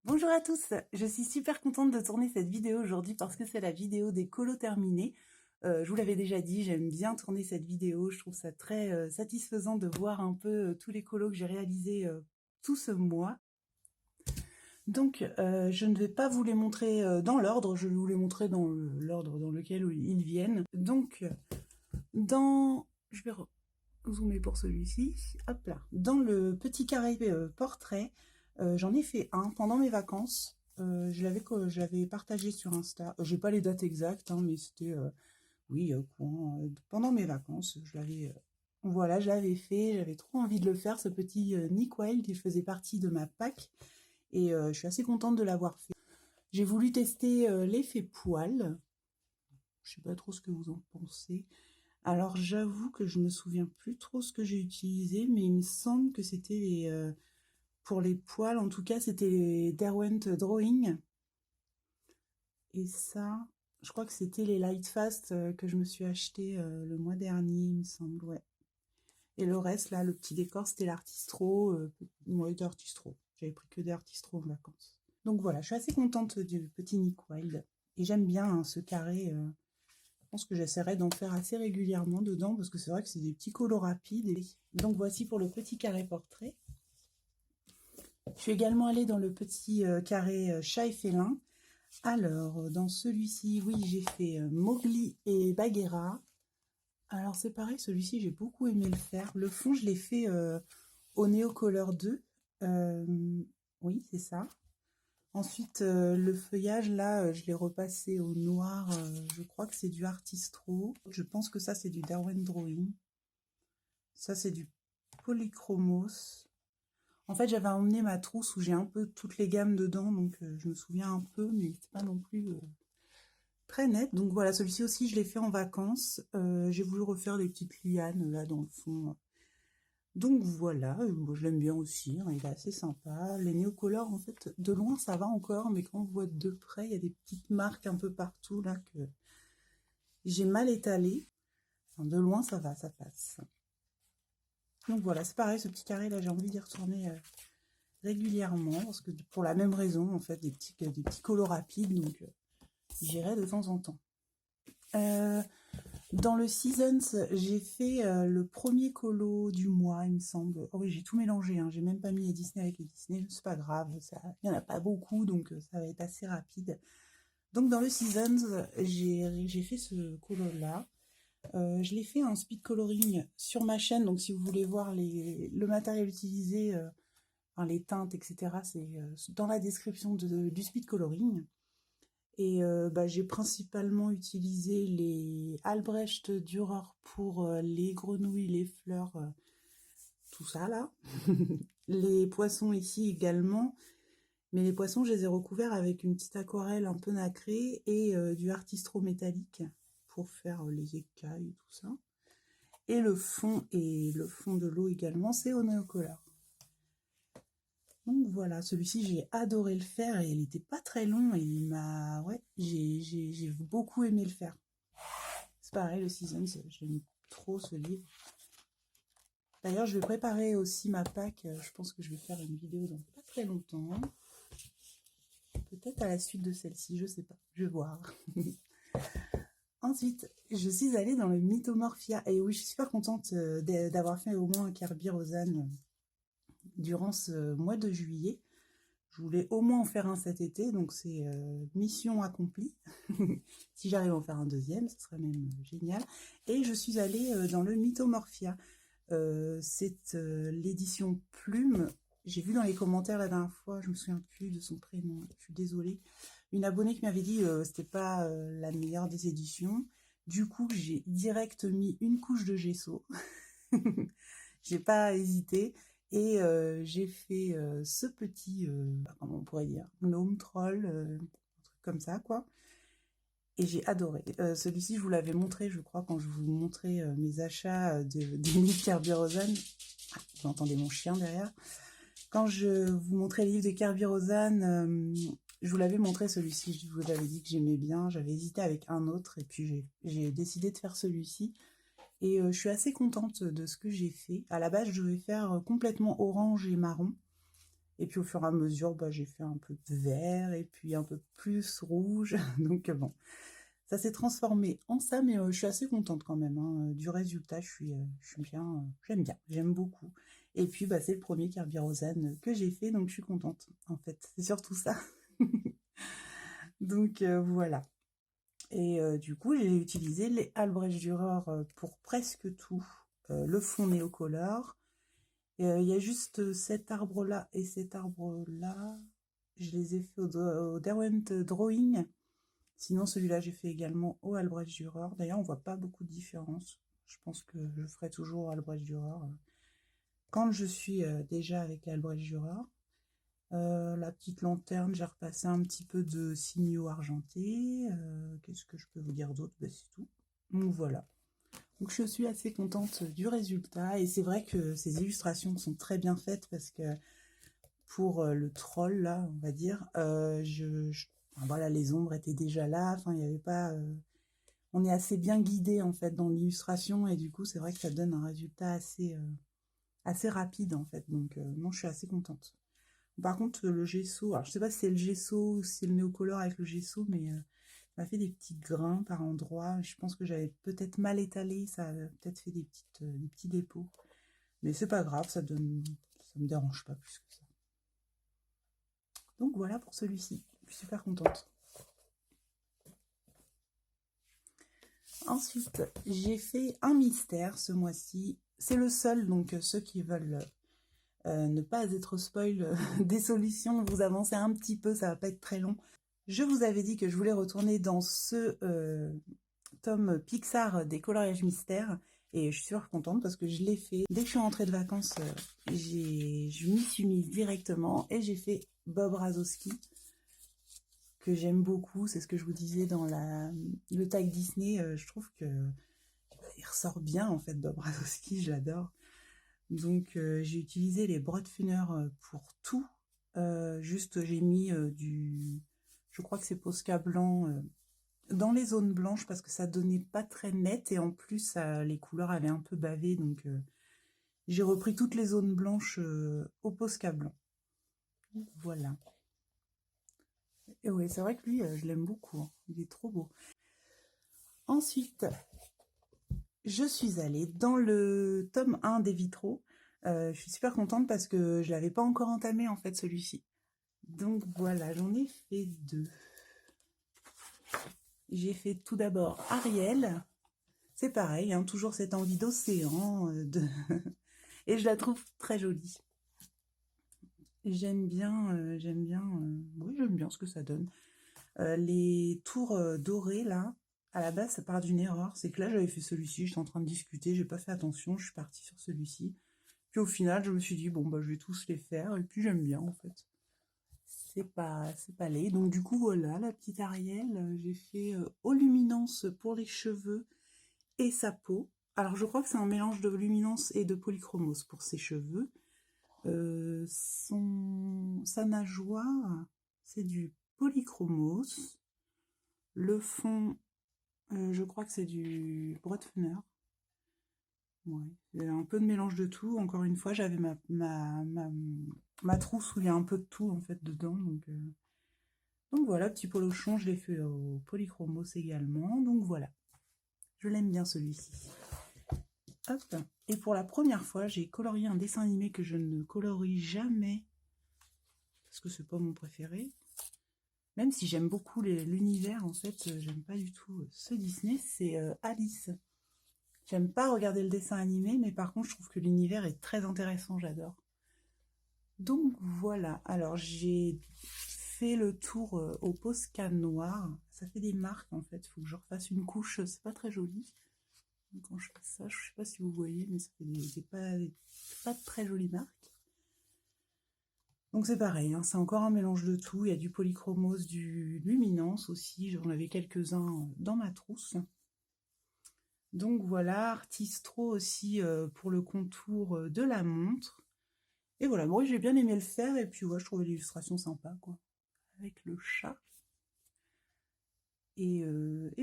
Bonjour à tous, je suis super contente de tourner cette vidéo aujourd'hui parce que c'est la vidéo des colos terminés. Je vous l'avais déjà dit, j'aime bien tourner cette vidéo, je trouve ça très satisfaisant de voir un peu tous les colos que j'ai réalisés tout ce mois. Donc je ne vais pas vous les montrer dans l'ordre, je vais vous les montrer dans l'ordre dans lequel ils viennent. Donc je vais zoomer pour celui-ci, hop là. Dans le petit carré portrait, j'en ai fait un pendant mes vacances. Je l'avais partagé sur Insta. J'ai pas les dates exactes, hein, mais c'était oui pendant mes vacances. Voilà, je l'avais fait. J'avais trop envie de le faire. Ce petit Nick Wilde, il faisait partie de ma pack et je suis assez contente de l'avoir fait. J'ai voulu tester l'effet poil. Je sais pas trop ce que vous en pensez. Alors j'avoue que je me souviens plus trop ce que j'ai utilisé, mais il me semble que c'était pour les poils, en tout cas c'était les Derwent Drawing. Et ça, je crois que c'était les Lightfast que je me suis acheté le mois dernier, il me semble, ouais. Et le reste, là, le petit décor, c'était l'Artistro, ouais, d'Artistro. J'avais pris que d'Artistro en vacances. Donc voilà, je suis assez contente du petit Nick Wilde. Et j'aime bien hein, ce carré. Je pense que j'essaierai d'en faire assez régulièrement dedans parce que c'est vrai que c'est des petits colos rapides. Donc voici pour le petit carré portrait. Je suis également allée dans le petit carré chat et félin. Alors, dans celui-ci, oui, j'ai fait Mowgli et Bagheera. Alors c'est pareil, celui-ci, j'ai beaucoup aimé le faire. Le fond, je l'ai fait au Neocolor 2. Oui, c'est ça. Ensuite, le feuillage, là, je l'ai repassé au noir. Je crois que c'est du Artistro. Je pense que ça, c'est du Derwent Drawing. Ça, c'est du Polychromos. En fait, j'avais emmené ma trousse où j'ai un peu toutes les gammes dedans, donc je me souviens un peu, mais c'est pas non plus très net. Donc voilà, celui-ci aussi, je l'ai fait en vacances. J'ai voulu refaire des petites lianes là dans le fond. Donc voilà, moi je l'aime bien aussi, hein, il est assez sympa. Les néocolores, en fait, de loin ça va encore, mais quand on voit de près, il y a des petites marques un peu partout là que j'ai mal étalées. Enfin, de loin ça va, ça passe. Donc voilà, c'est pareil, ce petit carré là, j'ai envie d'y retourner régulièrement, parce que pour la même raison, en fait, des petits colos rapides, donc j'irai de temps en temps. Dans le Seasons, j'ai fait le premier colo du mois, il me semble. Oh oui, j'ai tout mélangé, hein. J'ai même pas mis les Disney avec les Disney, c'est pas grave, il n'y en a pas beaucoup, donc ça va être assez rapide. Donc dans le Seasons, j'ai fait ce colo-là. Je l'ai fait en speed coloring sur ma chaîne, donc si vous voulez voir le matériel utilisé, enfin, les teintes, etc., c'est dans la description du speed coloring. Et j'ai principalement utilisé les Albrecht Dürer pour les grenouilles, les fleurs, tout ça là. Les poissons ici également. Mais les poissons, je les ai recouverts avec une petite aquarelle un peu nacrée et du Artistro métallique pour faire les écailles et tout ça. Et le fond de l'eau également, c'est au Neocolor. Donc voilà, celui-ci j'ai adoré le faire et il n'était pas très long et ouais, j'ai beaucoup aimé le faire. C'est pareil, le Seasons, j'aime trop ce livre. D'ailleurs, je vais préparer aussi ma pack, je pense que je vais faire une vidéo dans pas très longtemps. Peut-être à la suite de celle-ci, je sais pas, je vais voir. Ensuite, je suis allée dans le Mythomorphia et oui, je suis super contente d'avoir fait au moins un Kerby Rosanne durant ce mois de juillet. Je voulais au moins en faire un cet été, donc c'est mission accomplie. Si j'arrive à en faire un deuxième, ce serait même génial. Et je suis allée dans le Mythomorphia. C'est l'édition Plume. J'ai vu dans les commentaires la dernière fois, je me souviens plus de son prénom, je suis désolée. Une abonnée qui m'avait dit c'était pas la meilleure des éditions. Du coup, j'ai direct mis une couche de gesso. J'ai pas hésité. Et j'ai fait ce petit, comment on pourrait dire, gnome troll, un truc comme ça, quoi. Et j'ai adoré. Celui-ci, je vous l'avais montré, je crois, quand je vous montrais mes achats des livres Kerby Rosanne. Ah, vous entendez mon chien derrière. Quand je vous montrais les livres de Kerby Rosanne, je vous l'avais montré celui-ci. Je vous avais dit que j'aimais bien. J'avais hésité avec un autre et puis j'ai décidé de faire celui-ci. Et je suis assez contente de ce que j'ai fait. À la base, je devais faire complètement orange et marron. Et puis au fur et à mesure, bah, j'ai fait un peu de vert et puis un peu plus rouge. Donc bon, ça s'est transformé en ça, mais je suis assez contente quand même, hein, du résultat. Je suis bien, j'aime bien, j'aime beaucoup. Et puis bah, c'est le premier Kerby Rosanne que j'ai fait, donc je suis contente en fait. C'est surtout ça. Donc voilà. Et du coup, j'ai utilisé les Albrecht Dürer pour presque tout. Le fond Néocolor. Il y a juste cet arbre-là et cet arbre-là. Je les ai fait au Derwent Drawing. Sinon, celui-là, j'ai fait également au Albrecht Dürer. D'ailleurs, on voit pas beaucoup de différence. Je pense que je ferai toujours Albrecht Dürer quand je suis déjà avec Albrecht Dürer. La petite lanterne, j'ai repassé un petit peu de signaux argentés. Qu'est-ce que je peux vous dire d'autre? Ben, c'est tout. Donc voilà. Donc je suis assez contente du résultat. Et c'est vrai que ces illustrations sont très bien faites parce que pour le troll, là, on va dire, enfin, voilà, les ombres étaient déjà là. Enfin, il n'y avait pas... on est assez bien guidé, en fait, dans l'illustration. Et du coup, c'est vrai que ça donne un résultat assez rapide, en fait. Donc, non, je suis assez contente. Par contre, le gesso, alors je sais pas si c'est le gesso ou si c'est le néocolor avec le gesso, mais ça m'a fait des petits grains par endroits. Je pense que j'avais peut-être mal étalé, ça a peut-être fait des petits dépôts. Mais c'est pas grave, ça me dérange pas plus que ça. Donc voilà pour celui-ci. Je suis super contente. Ensuite, j'ai fait un mystère ce mois-ci. C'est le seul, donc ceux qui veulent ne pas être spoil des solutions, vous avancez un petit peu, ça va pas être très long. Je vous avais dit que je voulais retourner dans ce tome Pixar des coloriages mystères. Et je suis super contente parce que je l'ai fait. Dès que je suis rentrée de vacances, je m'y suis mise directement et j'ai fait Bob Razowski, que j'aime beaucoup. C'est ce que je vous disais dans le tag Disney. Je trouve que il ressort bien en fait, Bob Razowski, je l'adore. Donc j'ai utilisé les Broadfunner pour tout. Juste j'ai mis je crois que c'est Posca blanc dans les zones blanches parce que ça donnait pas très net et en plus les couleurs avaient un peu bavé, donc j'ai repris toutes les zones blanches au Posca blanc. Voilà. Et oui, c'est vrai que lui, je l'aime beaucoup, hein. Il est trop beau. Ensuite, je suis allée dans le tome 1 des vitraux. Je suis super contente parce que je l'avais pas encore entamé en fait celui-ci. Donc voilà, j'en ai fait 2. J'ai fait tout d'abord Ariel. C'est pareil, hein, toujours cette envie d'océan. Et je la trouve très jolie. J'aime bien, oui, j'aime bien ce que ça donne. Les tours dorées, là, à la base, ça part d'une erreur. C'est que là, j'avais fait celui-ci, j'étais en train de discuter, j'ai pas fait attention, je suis partie sur celui-ci. Puis au final, je me suis dit, bon, bah, je vais tous les faire, et puis j'aime bien, en fait. C'est pas laid. Donc du coup, voilà, la petite Ariel, j'ai fait eau luminance pour les cheveux et sa peau. Alors je crois que c'est un mélange de luminance et de polychromose pour ses cheveux. Sa nageoire, c'est du polychromose. Le fond, je crois que c'est du Broadfunner. Ouais, il y a un peu de mélange de tout. Encore une fois, j'avais ma trousse où il y a un peu de tout en fait dedans. Donc voilà, petit polochon, je l'ai fait au polychromos également. Donc voilà, je l'aime bien celui-ci. Hop. Et pour la première fois, j'ai colorié un dessin animé que je ne colorie jamais parce que c'est pas mon préféré. Même si j'aime beaucoup l'univers, en fait, j'aime pas du tout ce Disney, c'est Alice. J'aime pas regarder le dessin animé, mais par contre, je trouve que l'univers est très intéressant, j'adore. Donc voilà, alors j'ai fait le tour au Posca noir. Ça fait des marques, en fait, il faut que je refasse une couche, c'est pas très joli. Quand je fais ça, je sais pas si vous voyez, mais ça fait pas de très jolies marques. Donc c'est pareil, hein, c'est encore un mélange de tout. Il y a du polychromose, du luminance aussi. J'en avais quelques-uns dans ma trousse. Donc voilà, Artistro aussi pour le contour de la montre. Et voilà, moi j'ai bien aimé le faire. Et puis ouais, je trouvais l'illustration sympa, quoi. Avec le chat. Et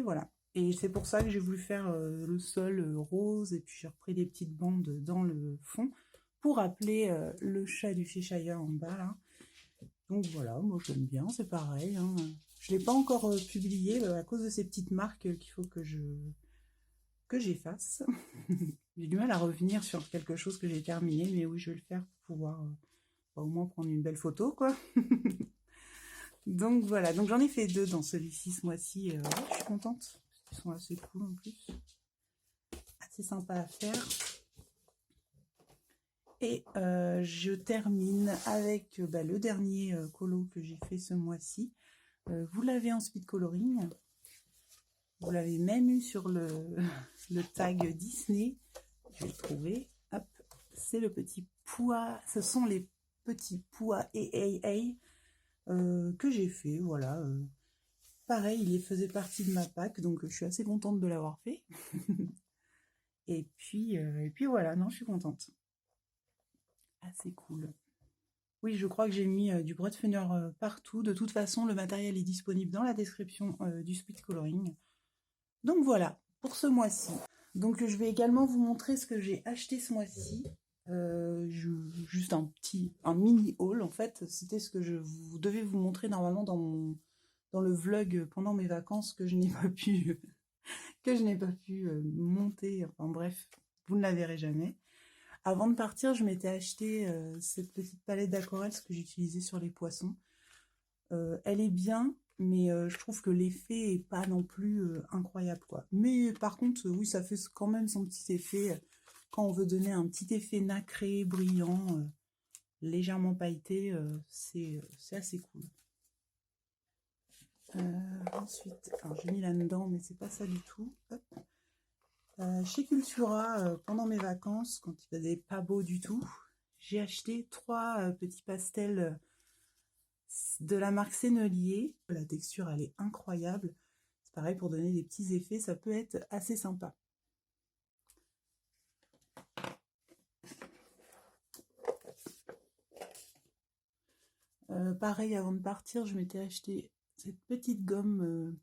voilà. Et c'est pour ça que j'ai voulu faire le sol rose. Et puis j'ai repris des petites bandes dans le fond pour rappeler le chat du Cheshire en bas, là. Donc voilà, moi j'aime bien, c'est pareil, hein. Je ne l'ai pas encore publié à cause de ces petites marques qu'il faut que j'efface. J'ai du mal à revenir sur quelque chose que j'ai terminé, mais oui, je vais le faire pour pouvoir au moins prendre une belle photo, quoi. Donc voilà, donc j'en ai fait 2 dans celui-ci ce mois-ci. Ouais, je suis contente. Ils sont assez cool en plus. Assez sympa à faire. Et je termine avec le dernier colo que j'ai fait ce mois-ci. Vous l'avez en speed coloring. Vous l'avez même eu sur le, le tag Disney. Je vais le trouver. Hop, c'est le petit pois. Ce sont les petits pois que j'ai fait. Voilà. Pareil, il faisait partie de ma pack, donc je suis assez contente de l'avoir fait. et puis voilà, non, je suis contente. Assez cool. Oui, je crois que j'ai mis du Brotfunner partout. De toute façon, le matériel est disponible dans la description du speed coloring. Donc voilà, pour ce mois-ci. Donc je vais également vous montrer ce que j'ai acheté ce mois-ci. Juste un mini haul en fait. C'était ce que je devais vous montrer normalement dans le vlog pendant mes vacances que je n'ai pas pu monter. Enfin bref, vous ne la verrez jamais. Avant de partir, je m'étais acheté cette petite palette d'aquarelle que j'utilisais sur les poissons. Elle est bien, mais je trouve que l'effet est pas non plus incroyable, quoi. Mais par contre, oui, ça fait quand même son petit effet quand on veut donner un petit effet nacré, brillant, légèrement pailleté, c'est assez cool. Ensuite, alors j'ai mis là-dedans, mais c'est pas ça du tout. Hop. Chez Cultura, pendant mes vacances, quand il faisait pas beau du tout, j'ai acheté 3 petits pastels de la marque Sennelier. La texture, elle est incroyable. C'est pareil, pour donner des petits effets, ça peut être assez sympa. Pareil, avant de partir, je m'étais acheté cette petite gomme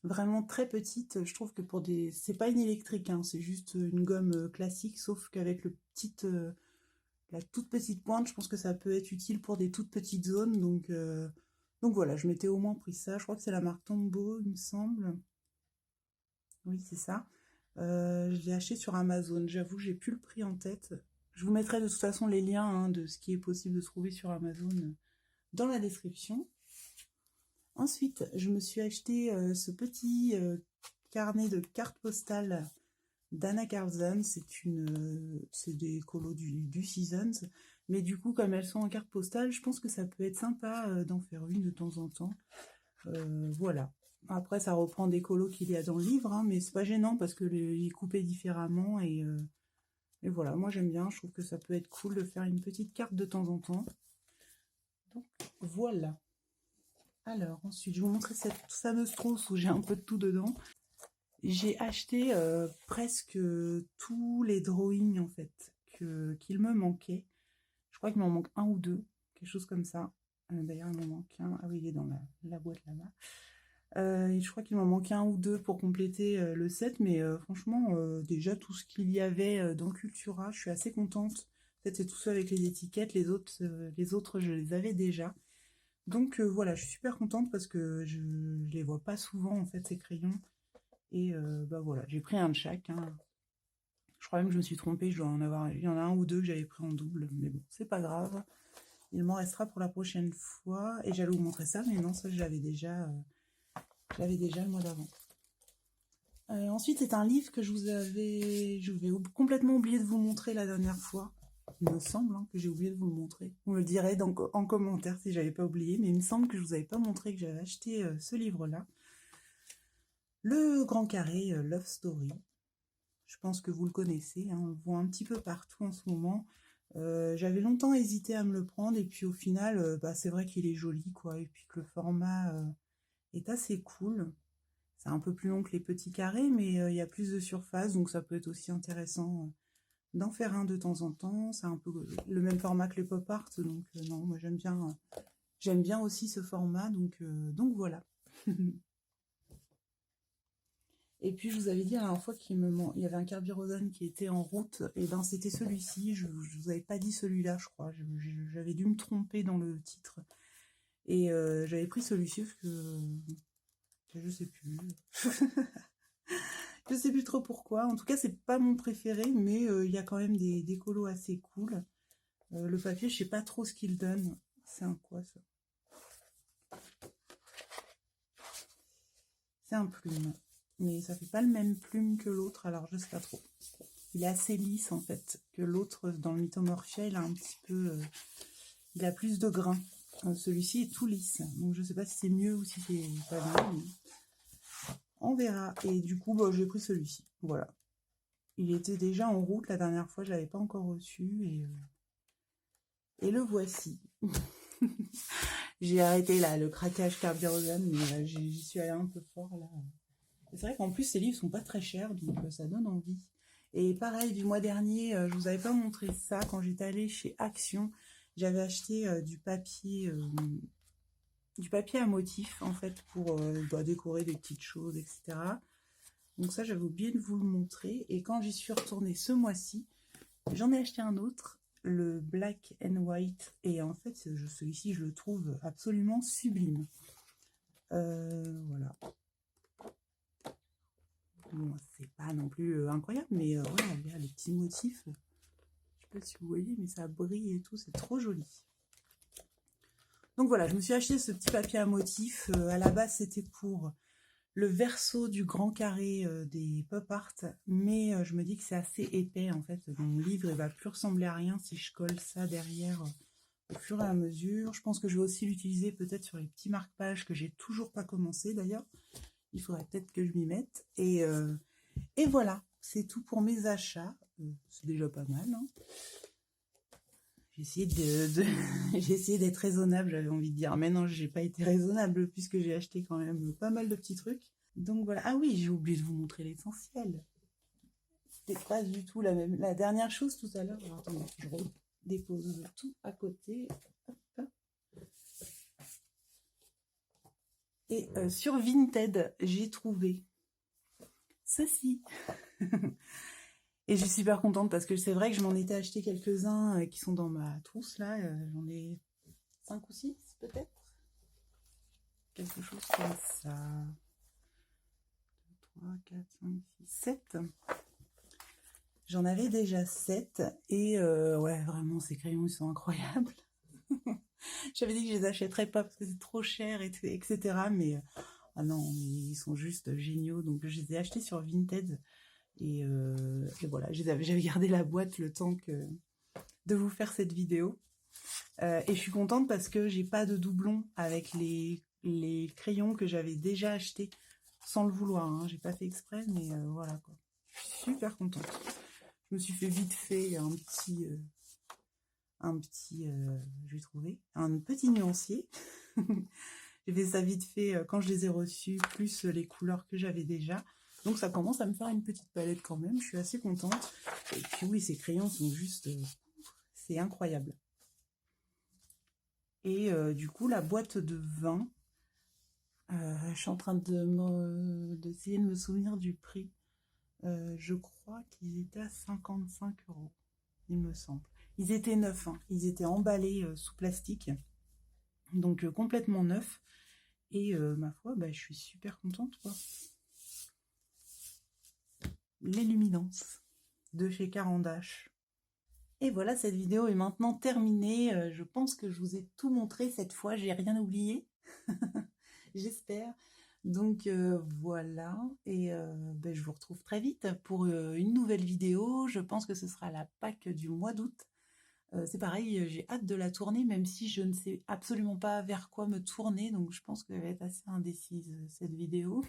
vraiment très petite. Je trouve que pour des... C'est pas une électrique, hein, c'est juste une gomme classique, sauf qu'avec la toute petite pointe, je pense que ça peut être utile pour des toutes petites zones. Donc voilà, je m'étais au moins pris ça. Je crois que c'est la marque Tombow, il me semble. Oui, c'est ça. Je l'ai acheté sur Amazon. J'avoue, j'ai plus le prix en tête. Je vous mettrai de toute façon les liens de ce qui est possible de trouver sur Amazon dans la description. Ensuite, je me suis acheté ce petit carnet de cartes postales d'Anna Carlson. C'est des colos du Seasons. Mais du coup, comme elles sont en carte postale, je pense que ça peut être sympa d'en faire une de temps en temps. Voilà. Après, ça reprend des colos qu'il y a dans le livre, hein, mais c'est pas gênant parce que il est coupé différemment et voilà, moi j'aime bien, je trouve que ça peut être cool de faire une petite carte de temps en temps. Donc voilà. Alors ensuite, je vais vous montrer cette fameuse trousse où j'ai un peu de tout dedans. J'ai acheté presque tous les drawings en fait qu'il me manquait. Je crois qu'il m'en manque un ou deux, quelque chose comme ça. D'ailleurs, il m'en manque un. Ah oui, il est dans la boîte là-bas. Je crois qu'il m'en manquait un ou deux pour compléter le set, mais franchement, déjà tout ce qu'il y avait dans Cultura, je suis assez contente. En fait, c'est tout ça avec les étiquettes, les autres, je les avais déjà. Donc voilà, je suis super contente parce que je les vois pas souvent en fait ces crayons. Et voilà, j'ai pris un de chaque, hein. Je crois même que je me suis trompée, il y en a un ou deux que j'avais pris en double, mais bon, c'est pas grave. Il m'en restera pour la prochaine fois. Et j'allais vous montrer ça, mais non, ça je l'avais déjà le mois d'avant. Ensuite, c'est un livre que je vais complètement oublié de vous montrer la dernière fois. Il me semble que j'ai oublié de vous le montrer. Vous me le direz donc en commentaire si j'avais pas oublié, mais il me semble que je vous avais pas montré que j'avais acheté ce livre-là. Le Grand Carré Love Story. Je pense que vous le connaissez, hein, on le voit un petit peu partout en ce moment. J'avais longtemps hésité à me le prendre et puis au final, c'est vrai qu'il est joli, quoi, et puis que le format est assez cool. C'est un peu plus long que les petits carrés, mais il y a plus de surface, donc ça peut être aussi intéressant d'en faire un de temps en temps. C'est un peu le même format que les pop art, donc non, moi j'aime bien aussi ce format, donc voilà. Et puis je vous avais dit la dernière fois qu'il y avait un Carbirozone qui était en route, et c'était celui-ci. Je vous avais pas dit celui-là, je crois. J'avais dû me tromper dans le titre. Et j'avais pris celui-ci parce que je sais plus. Je sais plus trop pourquoi. En tout cas, c'est pas mon préféré, mais il y a quand même des colos assez cool. Le papier, je sais pas trop ce qu'il donne. C'est un quoi ça? C'est un plume. Mais ça fait pas le même plume que l'autre, alors je sais pas trop. Il est assez lisse en fait. Que l'autre, dans le Mythomorphia, il a un petit peu... il a plus de grains. Celui-ci est tout lisse. Donc je sais pas si c'est mieux ou si c'est pas mieux. Mais... on verra. Et du coup, bah, j'ai pris celui-ci. Voilà. Il était déjà en route la dernière fois, je l'avais pas encore reçu. Et le voici. J'ai arrêté là le craquage carburant, mais j'y suis allée un peu fort là. C'est vrai qu'en plus ces livres sont pas très chers, donc ça donne envie. Et pareil, du mois dernier, je vous avais pas montré ça, quand j'étais allée chez Action, j'avais acheté du papier à motifs en fait pour décorer des petites choses, etc. Donc ça, j'avais oublié de vous le montrer. Et quand j'y suis retournée ce mois-ci, j'en ai acheté un autre, le Black and White. Et en fait, celui-ci, je le trouve absolument sublime. Voilà. Bon, c'est pas non plus incroyable, mais voilà, il y a les petits motifs. Je sais pas si vous voyez, mais ça brille et tout, c'est trop joli. Donc voilà, je me suis acheté ce petit papier à motifs. À la base, c'était pour le verso du grand carré des pop art, mais je me dis que c'est assez épais en fait. Mon livre, il va plus ressembler à rien si je colle ça derrière au fur et à mesure. Je pense que je vais aussi l'utiliser peut-être sur les petits marque-pages que j'ai toujours pas commencé d'ailleurs. Il faudrait peut-être que je m'y mette. Et voilà, c'est tout pour mes achats. C'est déjà pas mal. Hein. J'ai essayé d'être raisonnable, j'avais envie de dire. Mais non, j'ai pas été raisonnable puisque j'ai acheté quand même pas mal de petits trucs. Donc voilà. Ah oui, j'ai oublié de vous montrer l'essentiel. C'était pas du tout la dernière chose tout à l'heure. Alors attendez, je dépose tout à côté. Hop. Et sur Vinted, j'ai trouvé ceci. Et je suis super contente parce que c'est vrai que je m'en étais acheté quelques-uns qui sont dans ma trousse là. J'en ai 5 ou 6 peut-être. Quelque chose comme ça. 2, 3, 4, 5, 6, 7. J'en avais déjà 7. Et ouais, vraiment, ces crayons, ils sont incroyables. J'avais dit que je les achèterais pas parce que c'est trop cher, etc. Mais ah non, ils sont juste géniaux. Donc je les ai achetés sur Vinted. Et voilà, j'avais gardé la boîte le temps de vous faire cette vidéo. Et je suis contente parce que j'ai pas de doublon avec les crayons que j'avais déjà achetés sans le vouloir. Hein. J'ai pas fait exprès, mais voilà quoi. Je suis super contente. Je me suis fait vite fait j'ai trouvé un petit nuancier. J'ai fait ça vite fait quand je les ai reçus, plus les couleurs que j'avais déjà. Donc ça commence à me faire une petite palette quand même, je suis assez contente. Et puis oui, ces crayons sont juste... c'est incroyable. Et du coup, la boîte de vin, je suis en train d'essayer de me souvenir du prix. Je crois qu'ils étaient à 55 €, il me semble. Ils étaient neufs, hein. Ils étaient emballés sous plastique, donc complètement neufs. Et ma foi, bah, je suis super contente, quoi. Les Luminance de chez Caran d'Ache. Et voilà, cette vidéo est maintenant terminée. Je pense que je vous ai tout montré cette fois, j'ai rien oublié. J'espère. Donc voilà, et ben, je vous retrouve très vite pour une nouvelle vidéo. Je pense que ce sera la Pâques du mois d'août. C'est pareil, j'ai hâte de la tourner, même si je ne sais absolument pas vers quoi me tourner. Donc je pense qu'elle va être assez indécise, cette vidéo.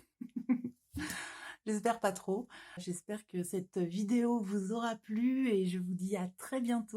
J'espère pas trop. J'espère que cette vidéo vous aura plu et je vous dis à très bientôt.